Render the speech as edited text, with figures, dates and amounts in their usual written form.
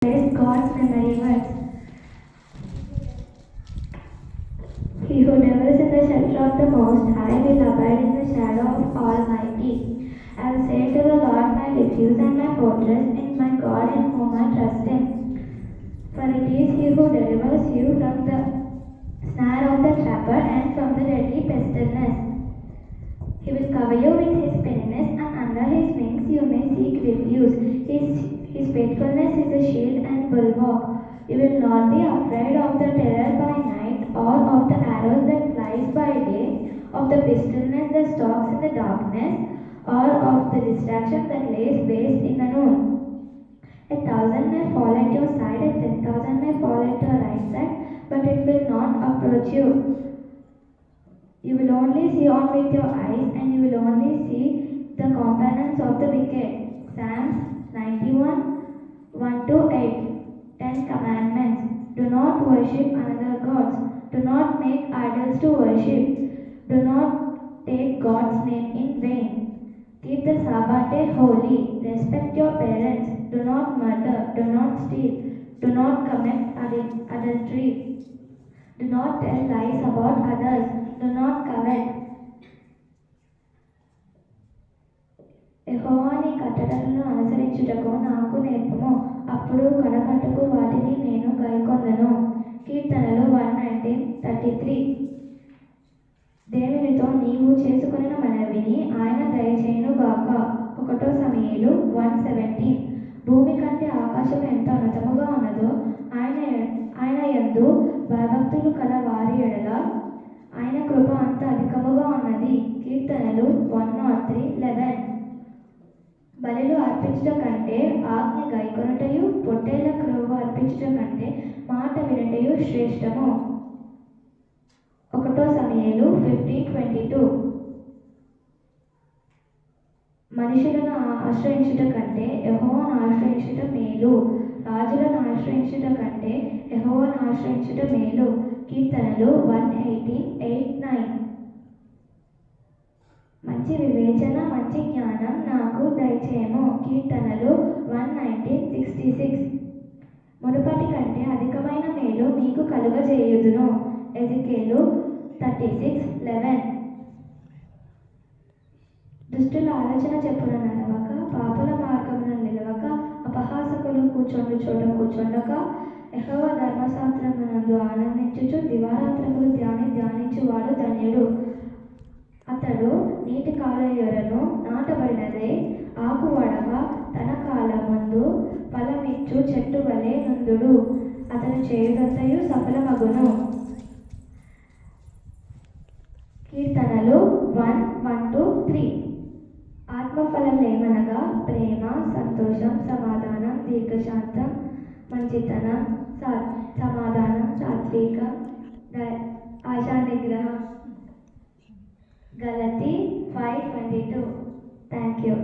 Praise God's memory words. He who dwells in the shelter of the Most High will abide in the shadow of Almighty. I will say to the Lord, my refuge and my fortress, in my God in whom I trust him. For it is he who delivers you from the snare of the trapper and from the deadly pestilence. He will cover you with his pinions, and under his wings you may seek refuge. His faithfulness is a shield and bulwark. You will not be afraid of the terror by night, or of the arrows that flies by day, of the pestilence that stalks in the darkness, or of the destruction that lays waste in the noon. 1,000 may fall at your side, and 10,000 may fall at your right side, but it will not approach you. You will only see on with your eyes, and you will only see the companions of the wicked. Psalms 91, 1 to 8. 10 Commandments. Do not worship another gods. Do not make idols to worship. Do not take God's name in vain. Keep the Sabbath day holy. Respect your parents. Do not murder. Do not steal. Do not commit adultery. Do not tell lies about others. Do not covet. యెహోవా నీ కట్టడలను అనుసరించుటకు నాకు నేర్పుము, అప్పుడు కడమట్టుకు వాటిని నేను గైకొందును. కీర్తనలు 119:33. దేవునితో నీవు చేసుకొనిన మనవిని ఆయన దయచేయును గాక. 1 సమూయేలు 1:17. భూమి కంటే ఆకాశం ఎంత ఉన్నతముగా ఉన్నదో ఆయన యందు భయభక్తులు కల వారి ఎడల ఆయన కృప అంత అధికముగా ఉన్నది. కీర్తనలు 103:11. బలులు అర్పించుట కంటే ఆజ్ఞ గైకొనుటయు, పొట్టేళ్ల క్రొవ్వు అర్పించుట కంటే మాట వినుటయు శ్రేష్టము. 1 సమూయేలు 15:22. మనుషులను ఆశ్రయించుట కంటే యెహోవాను ఆశ్రయించుట మేలు. రాజులను ఆశ్రయించుట కంటే యెహోవాను ఆశ్రయించుట మేలు. కీర్తనలు 118:8-9. మంచి వివేచన, మంచి జ్ఞానం నాకు దయచేయము. కీర్తనలు 119:66. మునుపటి కంటే అధికమైన మేలు మీకు కలుగజేయుదును. ఎజెకియేలు 36:11. దుష్టుల ఆలోచన చెప్పున నడవక, పాపుల మార్గమున నిలవక, అపహాసకులు కూర్చొని చోట కూర్చొండక, యెహోవా ధర్మశాస్త్రమునందు ఆనందించుచు దివారాత్రములు ధ్యానించువాడు ధన్యుడు. అతడు నీటి కాలువలను నాటబడినదే ఆకు వడక, తన కాలమందు ఫలమిచ్చు చెట్టు వలె నుండుడు. అతను చేయుదంతయు సఫలమగును. కీర్తనలు 1:1-3. ఆత్మఫలములేమనగా ప్రేమ, సంతోషం, సమాధానం, దీర్ఘశాంతం, మంచితనం, సమాధానం, సాత్వికం, ఆశానిగ్రహం. Galati 5:22. Thank you.